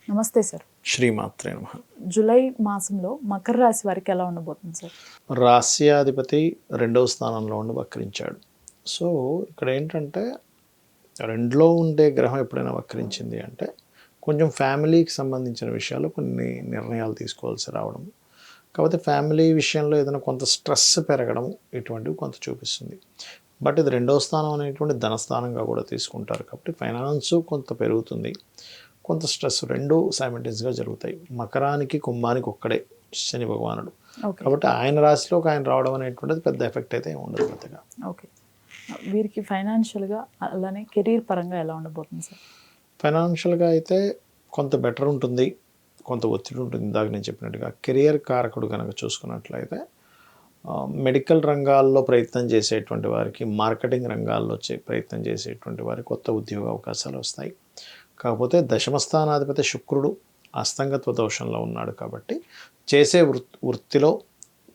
నమస్తే సార్. శ్రీమాత్రే నమః. జూలై మాసంలో మకర రాశి వారికి ఎలా ఉండబోతుంది సార్? రాస్యాధిపతి 2వ స్థానంలో ఉండి వక్రించాడు. సో ఇక్కడ ఏంటంటే 2లో ఉండే గ్రహం ఎప్పుడైనా వక్రించింది అంటే కొంచెం ఫ్యామిలీకి సంబంధించిన విషయాల్లో కొన్ని నిర్ణయాలు తీసుకోవాల్సి రావడం, కాకపోతే ఫ్యామిలీ విషయంలో ఏదైనా కొంత స్ట్రెస్ పెరగడం ఇటువంటివి కొంత చూపిస్తుంది. బట్ ఇది 2వ స్థానం అనేటువంటి ధనస్థానంగా కూడా తీసుకుంటారు కాబట్టి ఫైనాన్స్ కొంత పెరుగుతుంది, కొంత స్ట్రెస్ రెండు సైమల్టేనియస్గా జరుగుతాయి. మకరానికి కుంభానికి ఒక్కడే శని భగవానుడు కాబట్టి ఆయన రాశిలోకి ఆయన రావడం అనేటువంటిది పెద్ద ఎఫెక్ట్ అయితే ఉండదు పెద్దగా. ఓకే, వీరికి ఫైనాన్షియల్గా అలానే కెరీర్ పరంగా ఎలా ఉండబోతుంది సార్? ఫైనాన్షియల్గా అయితే కొంత బెటర్ ఉంటుంది, కొంత ఒత్తిడి ఉంటుంది. ఇందాక నేను చెప్పినట్టుగా కెరియర్ కారకుడు కనుక చూసుకున్నట్లయితే మెడికల్ రంగాల్లో ప్రయత్నం చేసేటువంటి వారికి, మార్కెటింగ్ రంగాల్లో ప్రయత్నం చేసేటువంటి వారికి కొత్త ఉద్యోగ అవకాశాలు వస్తాయి. కాకపోతే దశమ స్థానాధిపతి శుక్రుడు అస్తంగత్వ దోషంలో ఉన్నాడు కాబట్టి చేసే వృత్తిలో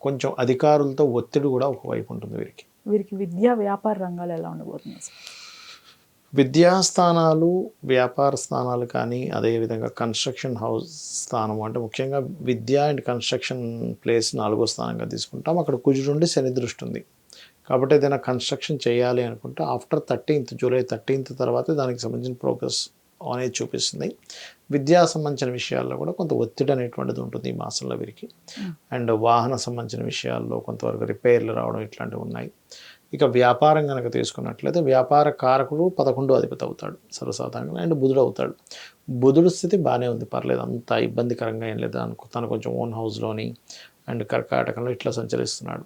కొంచెం అధికారులతో ఒత్తిడి కూడా ఒకవైపు ఉంటుంది వీరికి. వీరికి విద్యా వ్యాపార రంగాలు ఎలా ఉండబోతుంది సార్? విద్యాస్థానాలు, వ్యాపార స్థానాలు కానీ అదేవిధంగా కన్స్ట్రక్షన్ హౌస్ స్థానం అంటే ముఖ్యంగా విద్య అండ్ కన్స్ట్రక్షన్ ప్లేస్ 4వ స్థానంగా తీసుకుంటాం. అక్కడ కుజుడుండి శని దృష్టి ఉంది కాబట్టి ఏదైనా కన్స్ట్రక్షన్ చేయాలి అనుకుంటే ఆఫ్టర్ 13th జూలై 13th తర్వాత దానికి సంబంధించిన ప్రోగ్రెస్ అనేది చూపిస్తుంది. విద్యా సంబంధించిన విషయాల్లో కూడా కొంత ఒత్తిడి అనేటువంటిది ఉంటుంది ఈ మాసంలో వీరికి. అండ్ వాహన సంబంధించిన విషయాల్లో కొంతవరకు రిపేర్లు రావడం ఇట్లాంటివి ఉన్నాయి. ఇక వ్యాపారం కనుక తీసుకున్నట్లయితే వ్యాపార కారకుడు 11వ అధిపతి అవుతాడు సర్వసాధారణంగా, అండ్ బుధుడు అవుతాడు. బుధుడు స్థితి బాగానే ఉంది, పర్లేదు, అంత ఇబ్బందికరంగా ఏం లేదు. తను కొంచెం ఓన్ హౌస్లోని అండ్ కర్కాటకంలో ఇట్లా సంచరిస్తున్నాడు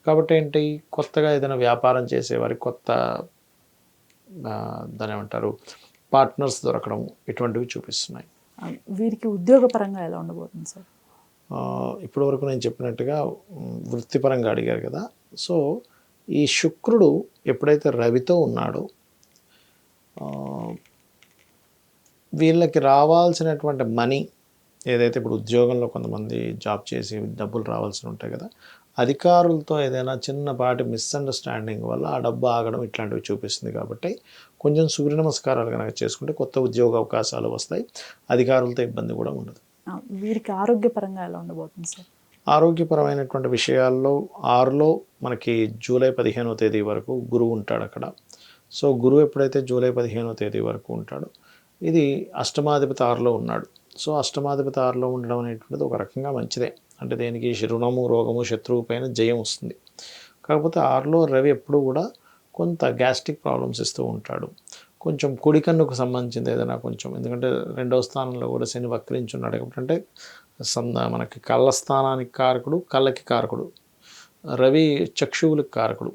కాబట్టి ఏంటి, కొత్తగా ఏదైనా వ్యాపారం చేసేవారికి కొత్త దాని ఏమంటారు పార్ట్నర్స్ దొరకడం ఇటువంటివి చూపిస్తున్నాయి. వీరికి ఉద్యోగపరంగా ఎలా ఉండబోతుంది సార్? ఇప్పటి వరకు నేను చెప్పినట్టుగా వృత్తిపరంగా అడిగారు కదా, సో ఈ శుక్రుడు ఎప్పుడైతే రవితో ఉన్నాడో వీళ్ళకి రావాల్సినటువంటి మనీ ఏదైతే ఇప్పుడు ఉద్యోగంలో కొంతమంది జాబ్ చేసి డబ్బులు రావాల్సి ఉంటాయి కదా, అధికారులతో ఏదైనా చిన్నపాటి మిస్అండర్స్టాండింగ్ వల్ల ఆ డబ్బు ఆగడం ఇట్లాంటివి చూపిస్తుంది. కాబట్టి కొంచెం సూర్య నమస్కారాలు కనుక చేసుకుంటే కొత్త ఉద్యోగ అవకాశాలు వస్తాయి, అధికారులతో ఇబ్బంది కూడా ఉండదు. వీరికి ఆరోగ్యపరంగా ఎలా ఉండబోతుంది సార్? ఆరోగ్యపరమైనటువంటి విషయాల్లో 6లో మనకి జూలై 15వ తేదీ వరకు గురువు ఉంటాడు అక్కడ. సో గురువు ఎప్పుడైతే జూలై 15వ తేదీ వరకు ఉంటాడో, ఇది అష్టమాధిపతి 6లో ఉన్నాడు. సో అష్టమాధిపతి 6లో ఉండడం అనేటువంటిది ఒక రకంగా మంచిదే. అంటే దేనికి రుణము, రోగము, శత్రువు పైన జయం వస్తుంది. కాకపోతే 6లో రవి ఎప్పుడూ కూడా కొంత గ్యాస్ట్రిక్ ప్రాబ్లమ్స్ ఇస్తూ ఉంటాడు. కొంచెం కుడి కన్నుకు సంబంధించింది ఏదైనా కొంచెం, ఎందుకంటే 2వ స్థానంలో కూడా శని వక్రించున్నాడు కాబట్టి, అంటే మనకి కళ్ళ స్థానానికి కారకుడు, కళ్ళకి కారకుడు. రవి చక్షువులకు కారకుడు.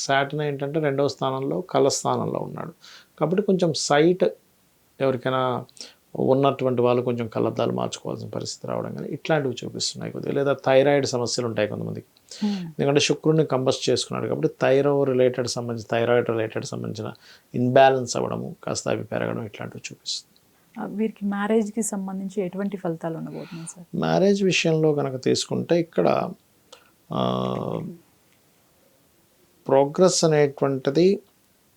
సాటర్న్ ఏంటంటే 2వ స్థానంలో కళ్ళ స్థానంలో ఉన్నాడు కాబట్టి కొంచెం సైట్ ఎవరికైనా ఉన్నటువంటి వాళ్ళు కొంచెం కళ్ళద్దాలు మార్చుకోవాల్సిన పరిస్థితి రావడం కానీ ఇట్లాంటివి చూపిస్తున్నాయి కొద్దిగా. లేదా థైరాయిడ్ సమస్యలు ఉంటాయి కొంతమందికి, ఎందుకంటే శుక్రుడిని కంబస్ట్ చేసుకున్నాడు కాబట్టి థైరాయిడ్ రిలేటెడ్ సంబంధించిన ఇన్బ్యాలెన్స్ అవ్వడము, కాస్త అవి పెరగడం ఇట్లాంటివి చూపిస్తుంది. వీరికి మ్యారేజ్కి సంబంధించి ఎటువంటి ఫలితాలు ఉండబోతున్నాయి సార్? మ్యారేజ్ విషయంలో కనుక తీసుకుంటే ఇక్కడ ప్రోగ్రెస్ అనేటువంటిది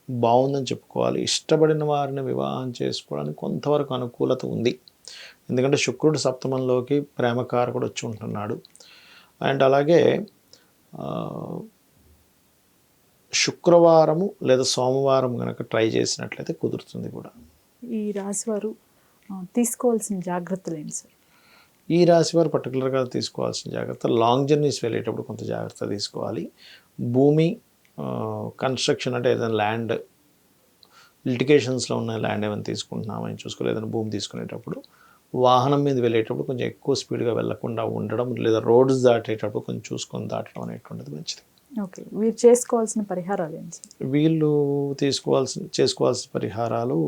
బాగుందని చెప్పుకోవాలి. ఇష్టపడిన వారిని వివాహం చేసుకోవడానికి కొంతవరకు అనుకూలత ఉంది, ఎందుకంటే శుక్రుడు సప్తమంలోకి ప్రేమకారకుడు వచ్చి ఉంటున్నాడు. అండ్ అలాగే శుక్రవారము లేదా సోమవారం కనుక ట్రై చేసినట్లయితే కుదురుతుంది కూడా. ఈ రాశి వారు తీసుకోవాల్సిన జాగ్రత్తలు ఏంటి సార్? ఈ రాశి వారు పర్టికులర్గా తీసుకోవాల్సిన జాగ్రత్త, లాంగ్ జర్నీస్ వెళ్ళేటప్పుడు కొంత జాగ్రత్త తీసుకోవాలి. భూమి కన్స్ట్రక్షన్ అంటే ఏదైనా ల్యాండ్ లిటిగేషన్స్లో ఉన్న ల్యాండ్ ఏమైనా తీసుకుంటున్నామని చూసుకోవాలి. ఏదైనా భూమి తీసుకునేటప్పుడు వాహనం మీద వెళ్ళేటప్పుడు కొంచెం ఎక్కువ స్పీడ్గా వెళ్లకుండా ఉండడం, లేదా రోడ్స్ దాటేటప్పుడు కొంచెం చూసుకొని దాటడం అనేటువంటిది మంచిది. ఓకే, వీరు చేసుకోవాల్సిన పరిహారాలు ఏంటి? వీళ్ళు చేసుకోవాల్సిన పరిహారాలు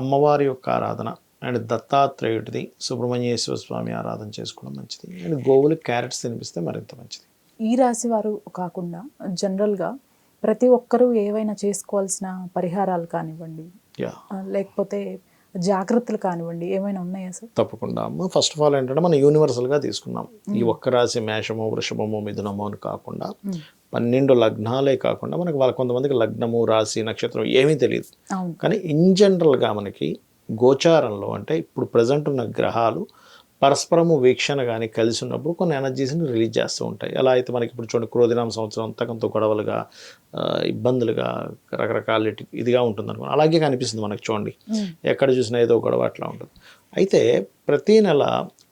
అమ్మవారి యొక్క ఆరాధన అండ్ దత్తాత్రేయుడిది, సుబ్రహ్మణ్యేశ్వర స్వామి ఆరాధన చేసుకోవడం మంచిది. అండ్ గోవులకు క్యారెట్స్ తినిపిస్తే మరింత మంచిది. ఈ రాశి వారు కాకుండా జనరల్గా ప్రతి ఒక్కరూ ఏవైనా చేసుకోవాల్సిన పరిహారాలు కానివ్వండి, లేకపోతే జాగ్రత్తలు కానివ్వండి, ఏమైనా ఉన్నాయా సార్? తప్పకుండా అమ్మ. ఫస్ట్ ఆఫ్ ఆల్ ఏంటంటే మనం యూనివర్సల్గా తీసుకున్నాం. ఈ ఒక్క రాశి మేషమో, వృషభమో, మిథునమో అని కాకుండా 12 లగ్నాలే కాకుండా మనకి కొంతమందికి లగ్నము, రాశి, నక్షత్రం ఏమీ తెలియదు. కానీ ఇన్ జనరల్గా మనకి గోచారంలో అంటే ఇప్పుడు ప్రజెంట్ ఉన్న గ్రహాలు పరస్పరము వీక్షణ కానీ కలిసి ఉన్నప్పుడు కొన్ని ఎనర్జీస్ని రిలీజ్ చేస్తూ ఉంటాయి. ఎలా అయితే మనకి ఇప్పుడు చూడండి క్రోధినామ సంవత్సరం అంతకంతో గొడవలుగా ఇబ్బందులుగా రకరకాల ఇదిగా ఉంటుంది అనుకోండి, అలాగే కనిపిస్తుంది మనకి చూడండి, ఎక్కడ చూసినా ఏదో గొడవ అట్లా ఉంటుంది. అయితే ప్రతీ నెల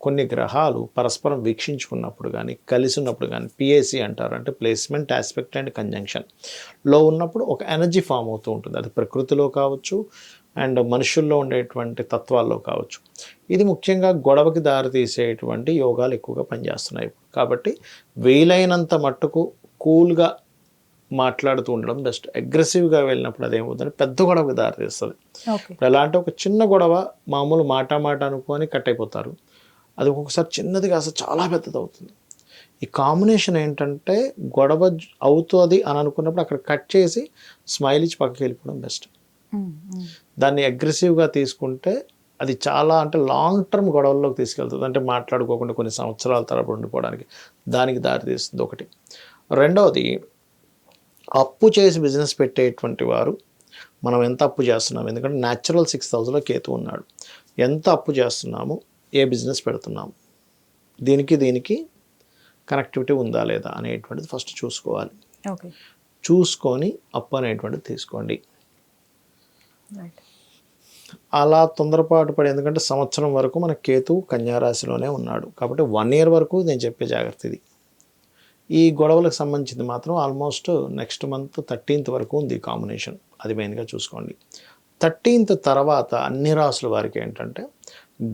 కొన్ని గ్రహాలు పరస్పరం వీక్షించుకున్నప్పుడు కానీ కలిసి ఉన్నప్పుడు కానీ పిఏసి అంటారు, అంటే ప్లేస్మెంట్ ఆస్పెక్ట్ అండ్ కంజంక్షన్లో ఉన్నప్పుడు ఒక ఎనర్జీ ఫామ్ అవుతూ ఉంటుంది. అది ప్రకృతిలో కావచ్చు అండ్ మనుషుల్లో ఉండేటువంటి తత్వాల్లో కావచ్చు. ఇది ముఖ్యంగా గొడవకి దారితీసేటువంటి యోగాలు ఎక్కువగా పనిచేస్తున్నాయి. కాబట్టి వీలైనంత మట్టుకు కూల్గా మాట్లాడుతూ ఉండడం బెస్ట్. అగ్రెసివ్గా వెళ్ళినప్పుడు అదేమవుతుందంటే పెద్ద గొడవకి దారితీస్తుంది. ఇప్పుడు ఎలా అంటే ఒక చిన్న గొడవ మామూలు మాట అనుకొని కట్ అయిపోతారు, అది ఒక్కొక్కసారి చిన్నది కాస్త చాలా పెద్దది అవుతుంది. ఈ కాంబినేషన్ ఏంటంటే గొడవ అవుతుంది అని అనుకున్నప్పుడు అక్కడ కట్ చేసి స్మైల్ ఇచ్చి పక్కకి వెళ్ళిపోవడం బెస్ట్. దాన్ని అగ్రెసివ్గా తీసుకుంటే అది చాలా అంటే లాంగ్ టర్మ్ గొడవల్లోకి తీసుకెళ్తుంది. అంటే మాట్లాడుకోకుండా కొన్ని సంవత్సరాల తరబడి ఉండిపోవడానికి దానికి దారితీస్తుంది ఒకటి. రెండవది, అప్పు చేసి బిజినెస్ పెట్టేటువంటి వారు మనం ఎంత అప్పు చేస్తున్నాము, ఎందుకంటే న్యాచురల్ 6th హౌస్లో కేతు ఉన్నాడు, ఎంత అప్పు చేస్తున్నాము, ఏ బిజినెస్ పెడుతున్నాము, దీనికి కనెక్టివిటీ ఉందా లేదా అనేటువంటిది ఫస్ట్ చూసుకోవాలి. చూసుకొని అప్పు అనేటువంటిది తీసుకోండి. అలా తొందరపాటు పడి, ఎందుకంటే సంవత్సరం వరకు మన కేతు కన్యారాశిలోనే ఉన్నాడు కాబట్టి 1 year వరకు నేను చెప్పే జాగ్రత్త ఇది. ఈ గొడవలకు సంబంధించింది మాత్రం ఆల్మోస్ట్ నెక్స్ట్ మంత్ 13th వరకు ఉంది కాంబినేషన్, అది మెయిన్గా చూసుకోండి. 13th తర్వాత అన్ని రాసుల వారికి ఏంటంటే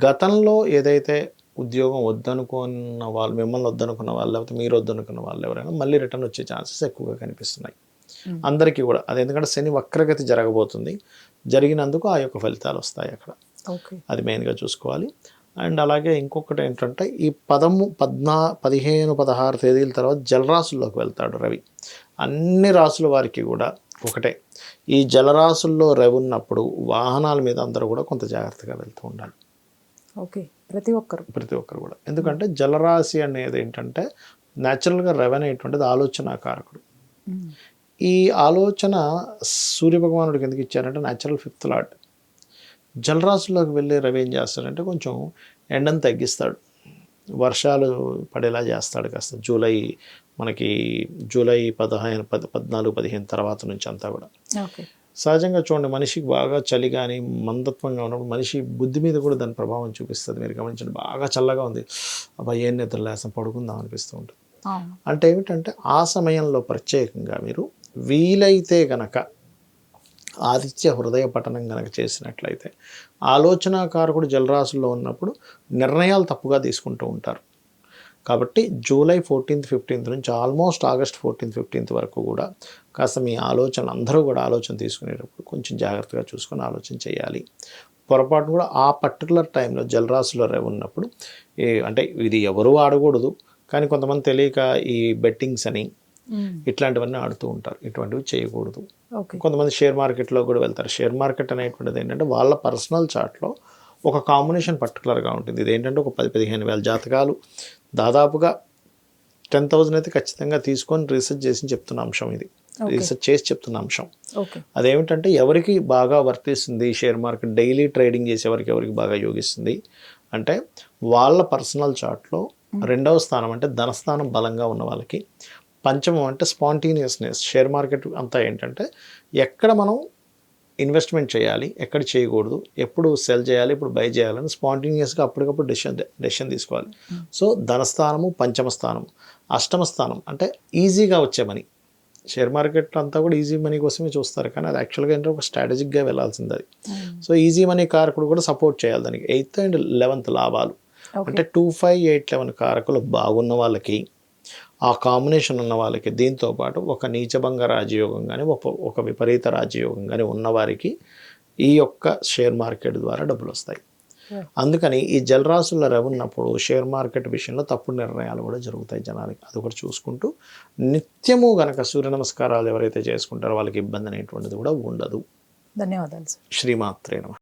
గతంలో ఏదైతే ఉద్యోగం వద్దనుకున్న వాళ్ళు, మిమ్మల్ని వద్దనుకున్న వాళ్ళు, లేకపోతే మీరు వద్దనుకున్న వాళ్ళు ఎవరైనా మళ్ళీ రిటర్న్ వచ్చే ఛాన్సెస్ ఎక్కువగా కనిపిస్తున్నాయి అందరికీ కూడా. అది ఎందుకంటే శని వక్రగతి జరగబోతుంది, జరిగినందుకు ఆ యొక్క ఫలితాలు వస్తాయి అక్కడ, అది మెయిన్గా చూసుకోవాలి. అండ్ అలాగే ఇంకొకటి ఏంటంటే ఈ 15, 16 తేదీల తర్వాత జలరాశుల్లోకి వెళ్తాడు రవి. అన్ని రాసుల వారికి కూడా ఒకటే, ఈ జలరాశుల్లో రవి ఉన్నప్పుడు వాహనాల మీద అందరూ కూడా కొంత జాగ్రత్తగా వెళ్తూ ఉండాలి. ప్రతి ఒక్కరు కూడా. ఎందుకంటే జలరాశి అనేది ఏంటంటే న్యాచురల్గా రవి అనేటువంటిది ఆలోచనాకారకుడు. ఈ ఆలోచన సూర్యభగవానుడికి ఎందుకు ఇచ్చారంటే న్యాచురల్ 5th లార్డ్. జలరాశుల్లోకి వెళ్ళే రవి ఏం చేస్తాడంటే కొంచెం ఎండను తగ్గిస్తాడు, వర్షాలు పడేలా చేస్తాడు కాస్త. మనకి జూలై 14, 15 తర్వాత నుంచి అంతా కూడా. సహజంగా చూడండి, మనిషికి బాగా చలి కానీ మందత్వంగా ఉన్నప్పుడు మనిషి బుద్ధి మీద కూడా దాని ప్రభావం చూపిస్తుంది. మీరు గమనించండి, బాగా చల్లగా ఉంది, అబ్బాయి ఏం నిద్ర లేసం పడుకుందాం అనిపిస్తూ ఉంటుంది. అంటే ఏమిటంటే ఆ సమయంలో ప్రత్యేకంగా మీరు వీలైతే గనక ఆదిత్య హృదయ పఠనం కనుక చేసినట్లయితే, ఆలోచనాకారకుడు జలరాశుల్లో ఉన్నప్పుడు నిర్ణయాలు తప్పుగా తీసుకుంటూ ఉంటారు. కాబట్టి జూలై 14th, 15th నుంచి ఆల్మోస్ట్ ఆగస్ట్ 14th, 15th వరకు కూడా కాస్త మీ ఆలోచనలు అందరూ కూడా ఆలోచన తీసుకునేటప్పుడు కొంచెం జాగ్రత్తగా చూసుకొని ఆలోచన చేయాలి. పొరపాటు కూడా ఆ పర్టికులర్ టైంలో జలరాశిలో రవి ఉన్నప్పుడు అంటే ఇది ఎవరూ ఆడకూడదు, కానీ కొంతమంది తెలియక ఈ బెట్టింగ్స్ అని ఇట్లాంటివన్నీ ఆడుతూ ఉంటారు, ఇటువంటివి చేయకూడదు. కొంతమంది షేర్ మార్కెట్లో కూడా వెళ్తారు. షేర్ మార్కెట్ అనేటువంటిది ఏంటంటే వాళ్ళ పర్సనల్ చార్ట్లో ఒక కాంబినేషన్ పర్టికులర్గా ఉంటుంది. ఇది ఏంటంటే ఒక 10-15 వేల జాతకాలు దాదాపుగా 10,000 అయితే ఖచ్చితంగా తీసుకొని రీసెర్చ్ చేసి చెప్తున్న అంశం ఇది, రీసెర్చ్ చేసి చెప్తున్న అంశం. అదేమిటంటే ఎవరికి బాగా వర్తిస్తుంది షేర్ మార్కెట్, డైలీ ట్రేడింగ్ చేసేవారికి ఎవరికి బాగా యోగిస్తుంది అంటే వాళ్ళ పర్సనల్ చార్ట్లో 2వ స్థానం అంటే ధనస్థానం బలంగా ఉన్న వాళ్ళకి, పంచమం అంటే స్పాంటేనియస్నెస్. షేర్ మార్కెట్ అంతా ఏంటంటే ఎక్కడ మనం ఇన్వెస్ట్మెంట్ చేయాలి, ఎక్కడ చేయకూడదు, ఎప్పుడు సెల్ చేయాలి, ఇప్పుడు బై చేయాలని స్పాంటేనియస్గా అప్పటికప్పుడు డెసిషన్ తీసుకోవాలి. సో ధనస్థానము, పంచమ స్థానం, అష్టమ స్థానం అంటే ఈజీగా వచ్చే మనీ. షేర్ మార్కెట్ అంతా కూడా ఈజీ మనీ కోసమే చూస్తారు, కానీ అది యాక్చువల్గా ఏంటంటే ఒక స్ట్రాటజిక్గా వెళ్ళాల్సింది అది. సో ఈజీ మనీ కారకుడు కూడా సపోర్ట్ చేయాలి దానికి. 8th and 11th లాభాలు అంటే 2, 5, 8, 11 కారకులు బాగున్న వాళ్ళకి, ఆ కాంబినేషన్ ఉన్న వాళ్ళకి, దీంతో పాటు ఒక నీచభంగ రాజయోగం కానీ ఒక విపరీత రాజయోగం కానీ ఉన్నవారికి ఈ యొక్క షేర్ మార్కెట్ ద్వారా డబ్బులు వస్తాయి. అందుకని ఈ జలరాశుల్లో రవి ఉన్నప్పుడు షేర్ మార్కెట్ విషయంలో తప్పుడు నిర్ణయాలు కూడా జరుగుతాయి జనాలకి. అది కూడా చూసుకుంటూ నిత్యము గనక సూర్య నమస్కారాలు ఎవరైతే చేసుకుంటారో వాళ్ళకి ఇబ్బంది అనేటువంటిది కూడా ఉండదు. ధన్యవాదాలు. శ్రీమాత్రే నమః.